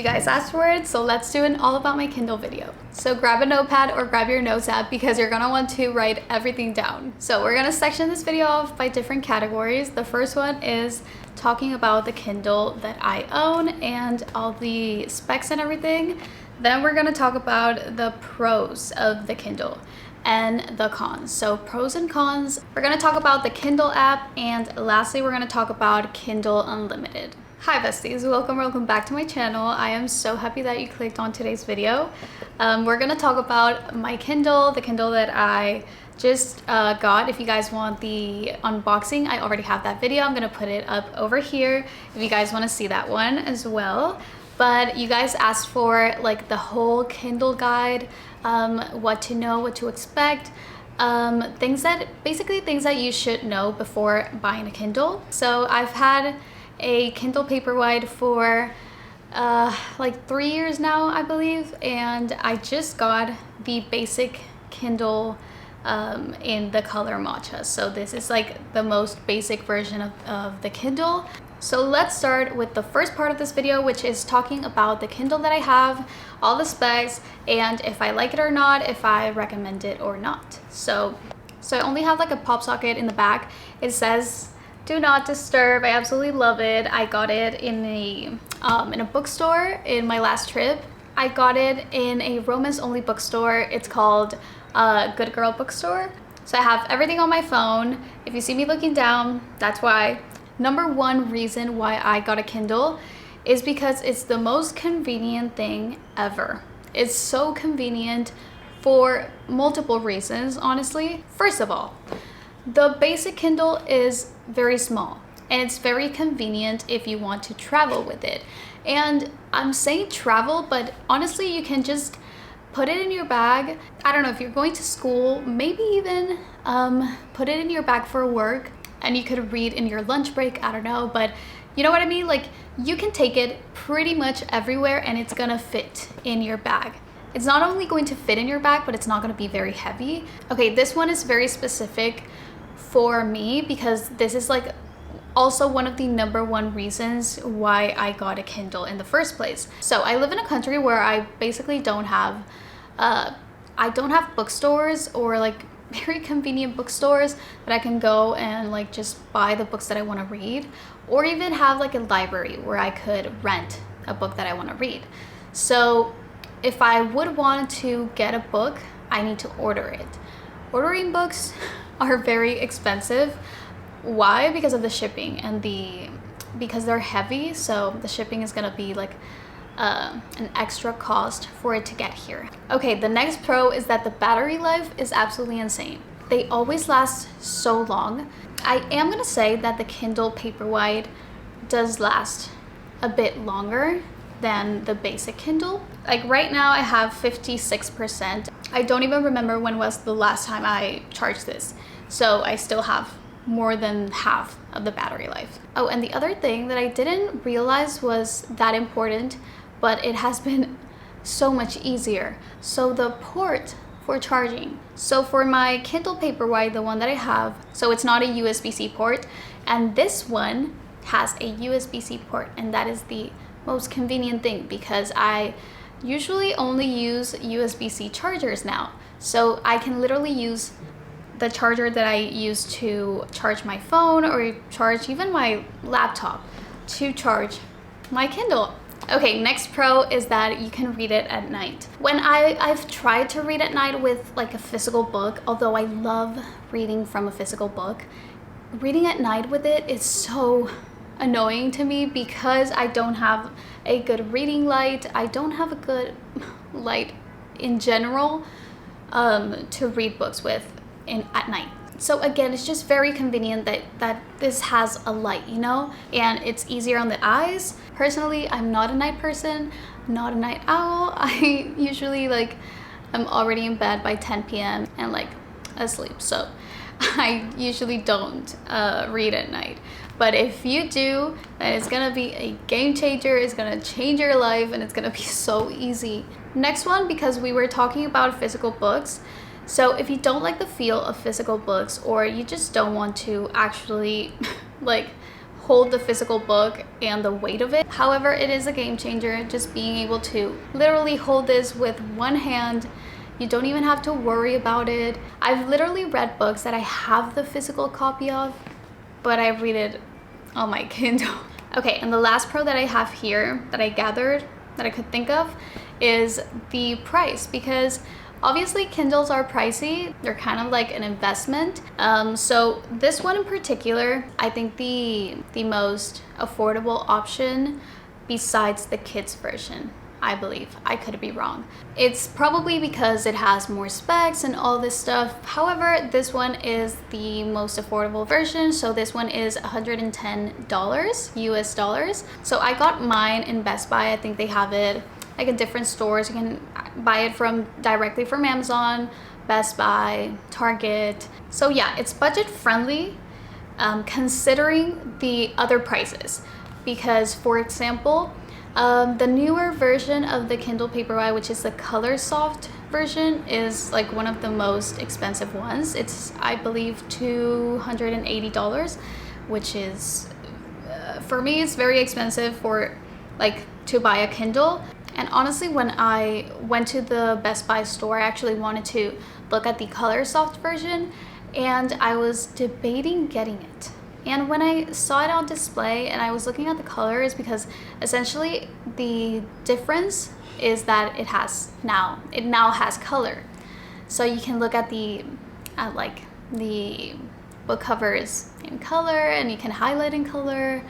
You guys asked for it, so let's do an all about my Kindle video. So grab a notepad or grab your notes app because you're gonna want to write everything down. So we're gonna section this video off by different categories. The first one is talking about the Kindle that I own and all the specs and everything. Then we're gonna talk about the pros of the Kindle and the cons. So pros and cons. We're gonna talk about the Kindle app, and lastly we're gonna talk about Kindle Unlimited. Hi besties, welcome back to my channel. I am so happy that you clicked on today's video. We're gonna talk about my Kindle, the Kindle that I just got. If you guys want the unboxing, I already have that video. I'm gonna put it up over here if you guys want to see that one as well. But you guys asked for like the whole Kindle guide, what to know, what to expect, basically things that you should know before buying a Kindle. So I've had a Kindle Paperwhite for like 3 years now, I believe, and I just got the basic Kindle in the color matcha. So this is like the most basic version of the Kindle. So let's start with the first part of this video, which is talking about the Kindle that I have, all the specs, and if I like it or not, if I recommend it or not. So I only have like a pop socket in the back. It says do not disturb. I absolutely love it. I got it in a bookstore in my last trip. I got it in a romance only bookstore. It's called Good Girl Bookstore. So I have everything on my phone. If you see me looking down, that's why. Number one reason why I got a Kindle is because it's the most convenient thing ever. It's so convenient for multiple reasons, honestly. First of all, the basic Kindle is very small and it's very convenient if you want to travel with it. And I'm saying travel, but honestly, you can just put it in your bag. I don't know, if you're going to school, maybe even put it in your bag for work, and you could read in your lunch break, I don't know, but you know what I mean? Like, you can take it pretty much everywhere and it's gonna fit in your bag. It's not only going to fit in your bag, but it's not gonna be very heavy. Okay, this one is very specific for me because this is like also one of the number one reasons why I got a Kindle in the first place. So I live in a country where I basically don't have bookstores or like very convenient bookstores that I can go and like just buy the books that I want to read, or even have like a library where I could rent a book that I want to read. So if I would want to get a book, I need to order it. Ordering books are very expensive. Why? Because of the shipping and because they're heavy, so the shipping is gonna be like an extra cost for it to get here. Okay, the next pro is that the battery life is absolutely insane. They always last so long. I am gonna say that the Kindle Paperwhite does last a bit longer than the basic Kindle. Like right now I have 56%. I don't even remember when was the last time I charged this. So I still have more than half of the battery life. Oh, and the other thing that I didn't realize was that important, but it has been so much easier. So the port for charging. So for my Kindle Paperwhite, the one that I have, so it's not a USB-C port, and this one has a USB-C port, and that is the most convenient thing because I usually only use USB-C chargers now. So I can literally use the charger that I use to charge my phone or charge even my laptop to charge my Kindle. Okay, next pro is that you can read it at night. When I've tried to read at night with like a physical book, although I love reading from a physical book, reading at night with it is so annoying to me because I don't have a good reading light. I don't have a good light in general to read books with at night. So again, it's just very convenient that this has a light, you know, and it's easier on the eyes. Personally, I'm not a night person, not a night owl. I usually I'm already in bed by 10 p.m. and like asleep. So I usually don't read at night. But if you do, then it's gonna be a game changer. It's gonna change your life and it's gonna be so easy. Next one, because we were talking about physical books. So if you don't like the feel of physical books, or you just don't want to actually like hold the physical book and the weight of it. However, it is a game changer, just being able to literally hold this with one hand. You don't even have to worry about it. I've literally read books that I have the physical copy of, but I read it on my Kindle. Okay, and the last pro that I have here that I gathered that I could think of is the price, because obviously Kindles are pricey. They're kind of like an investment. So this one in particular, I think the most affordable option besides the kids version, I believe. I could be wrong. It's probably because it has more specs and all this stuff. However, this one is the most affordable version. So this one is $110 US dollars. So I got mine in Best Buy. I think they have it like in different stores. You can buy it directly from Amazon, Best Buy, Target. So yeah, it's budget friendly considering the other prices. Because for example, the newer version of the Kindle Paperwhite, which is the color soft version, is like one of the most expensive ones. It's, I believe, $280, which is, for me, it's very expensive for like to buy a Kindle. And honestly, when I went to the Best Buy store, I actually wanted to look at the color soft version, and I was debating getting it. And when I saw it on display and I was looking at the colors, because essentially the difference is that it now has color. So you can look at the book covers in color, and you can highlight in color.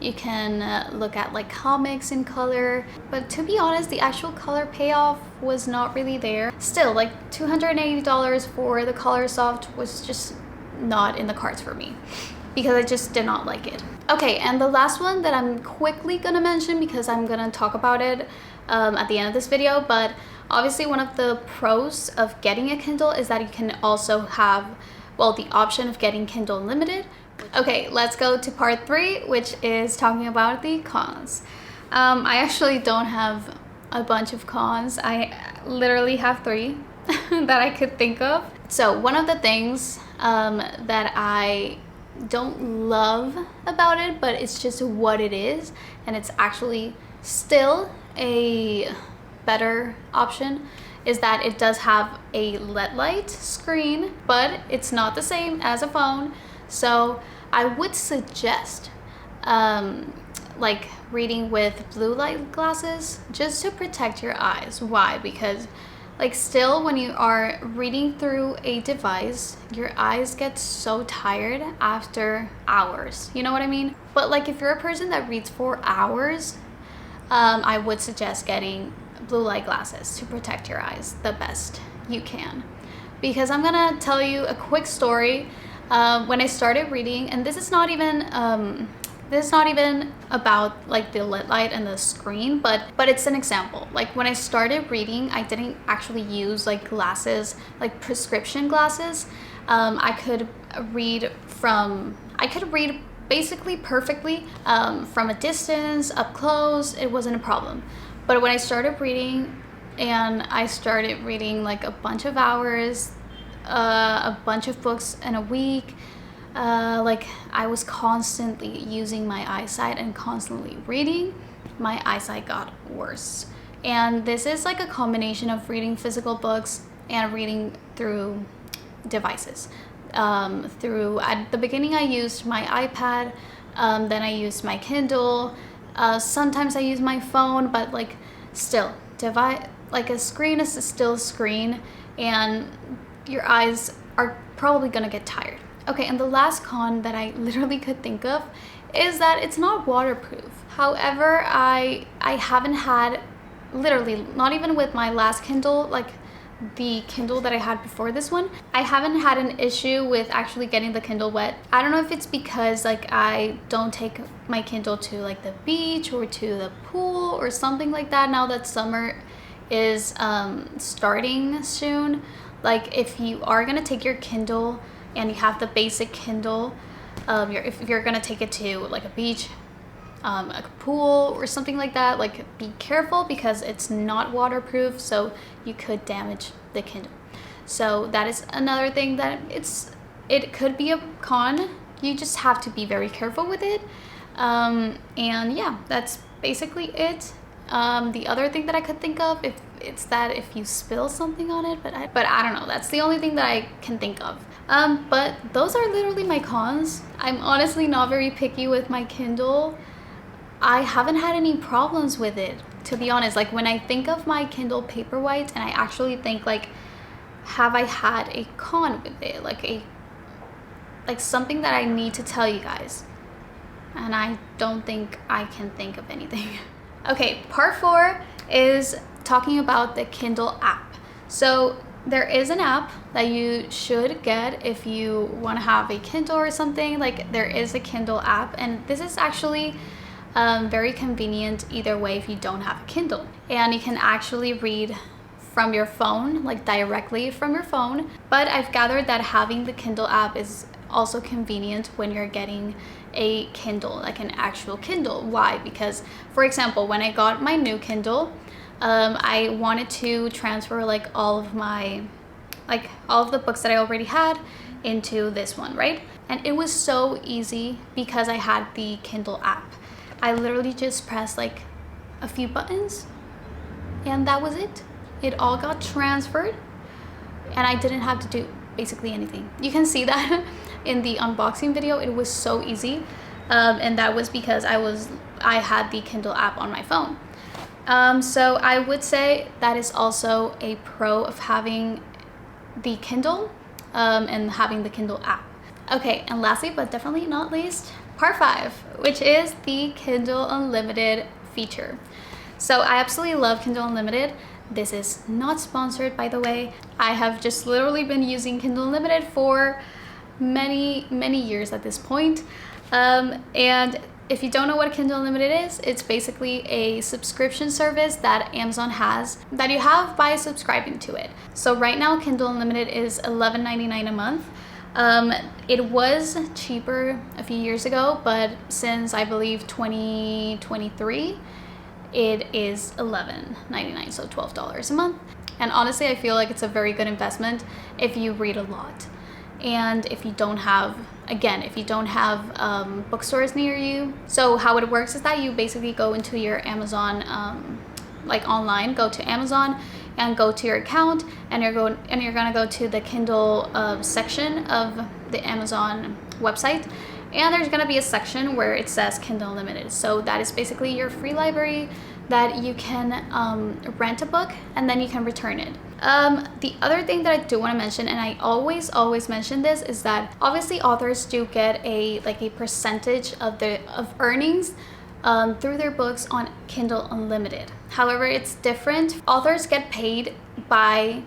You can look at like comics in color. But to be honest, the actual color payoff was not really there. Still, like $280 for the color soft was just not in the cards for me, because I just did not like it. Okay, and the last one that I'm quickly gonna mention, because I'm gonna talk about it at the end of this video, but obviously one of the pros of getting a Kindle is that you can also have, well, the option of getting Kindle Unlimited. Okay, let's go to part 3, which is talking about the cons. I actually don't have a bunch of cons. I literally have 3 that I could think of. So one of the things that I don't love about it, but it's just what it is, and it's actually still a better option, is that it does have a LED light screen, but it's not the same as a phone. So I would suggest like reading with blue light glasses, just to protect your eyes. Why? Because like still when you are reading through a device, your eyes get so tired after hours. You know what I mean? But like if you're a person that reads for hours, I would suggest getting blue light glasses to protect your eyes the best you can. Because I'm gonna tell you a quick story. When I started reading, and this is not even about like the LED light and the screen, but it's an example. Like when I started reading, I didn't actually use like glasses, like prescription glasses. I could read basically perfectly from a distance, up close. It wasn't a problem. But when I started reading, and I started reading like a bunch of hours, a bunch of books in a week, like I was constantly using my eyesight and constantly reading, my eyesight got worse. And this is like a combination of reading physical books and reading through devices. At the beginning I used my iPad, then I used my Kindle, sometimes I use my phone, but like still, like a screen is still a screen, and your eyes are probably gonna get tired. Okay, and the last con that I literally could think of is that it's not waterproof. However, I haven't had, literally, not even with my last Kindle, like the Kindle that I had before this one, I haven't had an issue with actually getting the Kindle wet. I don't know if it's because like I don't take my Kindle to like the beach or to the pool or something like that now that summer is starting soon. Like if you are gonna take your Kindle and you have the basic Kindle, if you're gonna take it to like a beach, a pool or something like that, like be careful because it's not waterproof, so you could damage the Kindle. So that is another thing that it could be a con. You just have to be very careful with it. And yeah, that's basically it. The other thing that I could think of, if you spill something on it, but I don't know. That's the only thing that I can think of. But those are literally my cons. I'm honestly not very picky with my Kindle. I haven't had any problems with it, to be honest. Like when I think of my Kindle Paperwhite, and I actually think like, have I had a con with it? Like something that I need to tell you guys. And I don't think I can think of anything. Okay, part 4 is talking about the Kindle app. So there is an app that you should get if you want to have a Kindle or something. Like there is a Kindle app, and this is actually very convenient either way if you don't have a Kindle. And you can actually read from your phone, like directly from your phone. But I've gathered that having the Kindle app is also convenient when you're getting a Kindle, like an actual Kindle. Why? Because, for example, when I got my new Kindle, I wanted to transfer like all of the books that I already had into this one, right? And it was so easy because I had the Kindle app. I literally just pressed like a few buttons and that was it. It all got transferred and I didn't have to do basically anything. You can see that in the unboxing video. It was so easy, and that was because I had the Kindle app on my phone. So I would say that is also a pro of having the Kindle and having the Kindle app. Okay, and lastly but definitely not least, part 5, which is the Kindle Unlimited feature. So I absolutely love Kindle Unlimited. This is not sponsored, by the way. I have just literally been using Kindle Unlimited for many years at this point. And if you don't know what Kindle Unlimited is, it's basically a subscription service that Amazon has that you have by subscribing to it. So right now, Kindle Unlimited is $11.99 a month. It was cheaper a few years ago, but since I believe 2023, it is $11.99, so $12 a month. And honestly, I feel like it's a very good investment if you read a lot. And if you don't have, bookstores near you. So how it works is that you basically go into your Amazon, online, go to Amazon and go to your account, and you're gonna go to the Kindle section of the Amazon website. And there's gonna be a section where it says Kindle Unlimited. So that is basically your free library that you can rent a book and then you can return it. The other thing that I do want to mention, and I always mention this, is that obviously authors do get a percentage of earnings through their books on Kindle Unlimited. However, it's different. Authors get paid by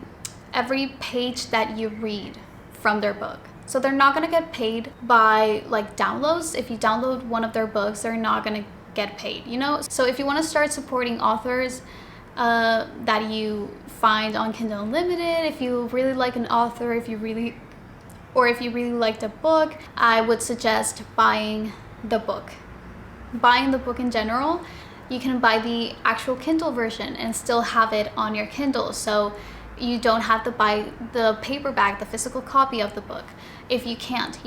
every page that you read from their book. So they're not going to get paid by downloads. If you download one of their books, they're not going to get paid, So if you want to start supporting authors that you find on Kindle Unlimited, if you really like an author, if you really liked a book, I would suggest buying the book. Buying the book in general. You can buy the actual Kindle version and still have it on your Kindle. So you don't have to buy the paperback, the physical copy of the book, if you can't,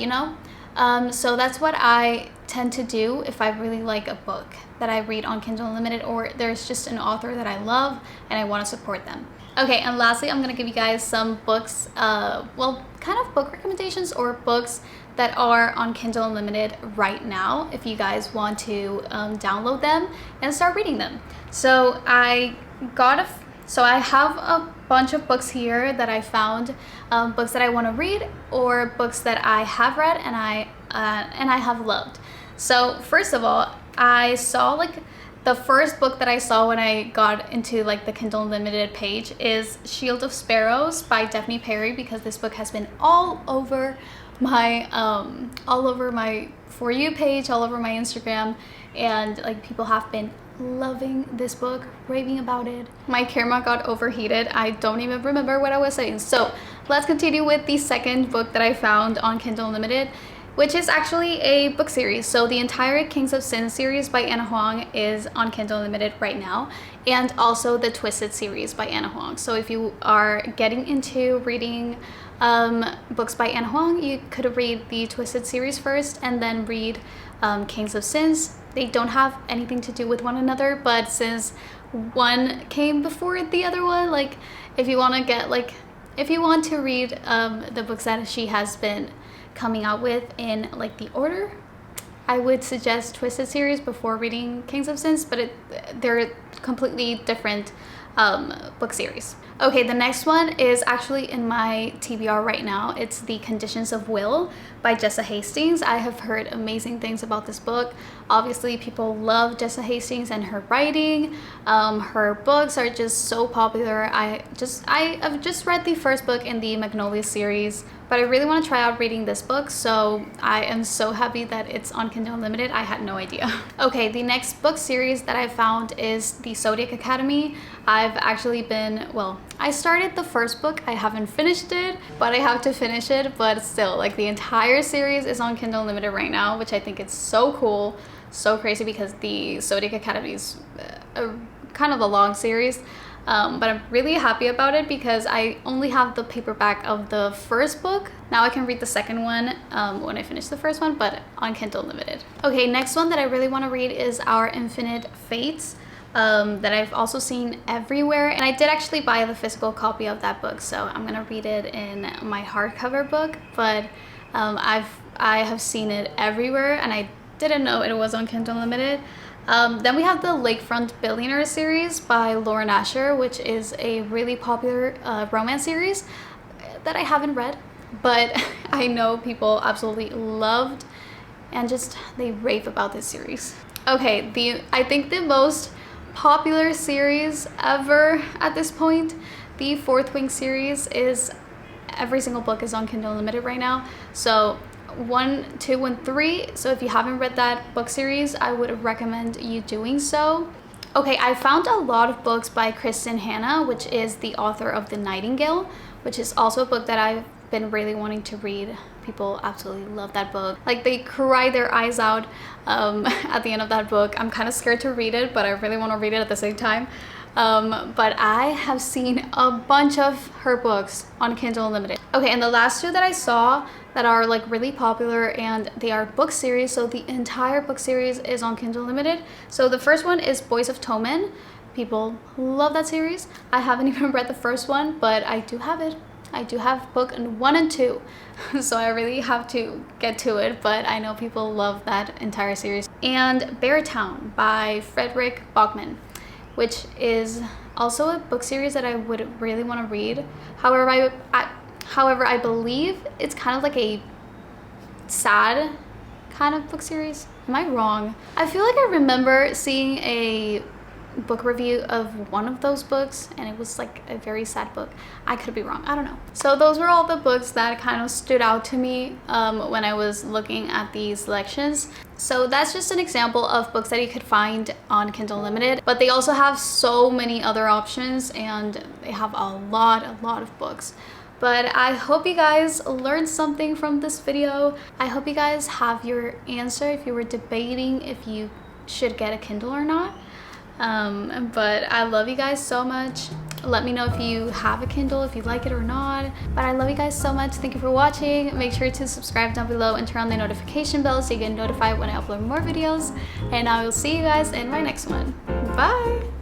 So that's what I tend to do if I really like a book that I read on Kindle Unlimited, or there's just an author that I love and I want to support them. Okay, and lastly, I'm going to give you guys some books, kind of book recommendations or books that are on Kindle Unlimited right now if you guys want to download them and start reading them. So I have a bunch of books here that I found, books that I want to read or books that I have read and I have loved. So first of all, I saw the first book that I saw when I got into the Kindle Unlimited page is Shield of Sparrows by Daphne Perry, because this book has been all over my For You page, all over my Instagram, and people have been loving this book, raving about it. My camera got overheated. I don't even remember what I was saying. So let's continue with the second book that I found on Kindle Unlimited, which is actually a book series. So the entire Kings of Sin series by Anna Huang is on Kindle Unlimited right now, and also the Twisted series by Anna Huang. So if you are getting into reading books by Anna Huang, you could read the Twisted series first and then read Kings of Sins. They don't have anything to do with one another, but since one came before the other one, like if you want to get like, if you want to read the books that she has been coming out with in like the order, I would suggest Twisted series before reading Kings of Sins, but they're completely different book series. Okay, the next one is actually in my TBR right now. It's The Conditions of Will by Jessa Hastings. I have heard amazing things about this book. Obviously, people love Jessa Hastings and her writing. Her books are just so popular. I have just read the first book in the Magnolia series, but I really want to try out reading this book, so I am so happy that it's on Kindle Unlimited. I had no idea. Okay, the next book series that I found is The Zodiac Academy. I've actually been, well, I started the first book. I haven't finished it, but I have to finish it. But still, like the entire series is on Kindle Unlimited right now, which I think is so cool, so crazy, because the Zodiac Academy is kind of a long series. But I'm really happy about it because I only have the paperback of the first book. Now I can read the second one when I finish the first one, but on Kindle Unlimited. Okay, next one that I really want to read is Our Infinite Fates, that I've also seen everywhere. And I did actually buy the physical copy of that book, so I'm gonna read it in my hardcover book, but I have seen it everywhere and I didn't know it was on Kindle Unlimited. Then we have the Lakefront Billionaire series by Lauren Asher, which is a really popular romance series that I haven't read, but I know people absolutely loved and just they rave about this series. Okay, I think the most popular series ever at this point, the Fourth Wing series, is every single book is on Kindle Unlimited right now. So 1, 2, and 3. So if you haven't read that book series, I would recommend you doing so. Okay, I found a lot of books by Kristen Hanna, which is the author of The Nightingale, which is also a book that I've been really wanting to read. People absolutely love that book. Like they cry their eyes out at the end of that book. I'm kind of scared to read it, but I really want to read it at the same time. But I have seen a bunch of her books on Kindle Unlimited. Okay, and the last two that I saw that are like really popular and they are book series, so the entire book series is on Kindle Unlimited. So the first one is Boys of Toman. People love that series. I haven't even read the first one, but I do have it. I do have book 1 and 2, so I really have to get to it, but I know people love that entire series. And Beartown by Frederick Bachman, which is also a book series that I would really want to read. However, I believe it's kind of like a sad kind of book series. Am I wrong? I feel like I remember seeing a book review of one of those books and it was like a very sad book. I could be wrong, I don't know. So those were all the books that kind of stood out to me when I was looking at these selections. So that's just an example of books that you could find on Kindle Unlimited, but they also have so many other options and they have a lot of books. But I hope you guys learned something from this video. I hope you guys have your answer if you were debating if you should get a Kindle or not. But I love you guys so much. Let me know if you have a Kindle, if you like it or not. But I love you guys so much. Thank you for watching. Make sure to subscribe down below and turn on the notification bell so you get notified when I upload more videos. And I will see you guys in my next one. Bye!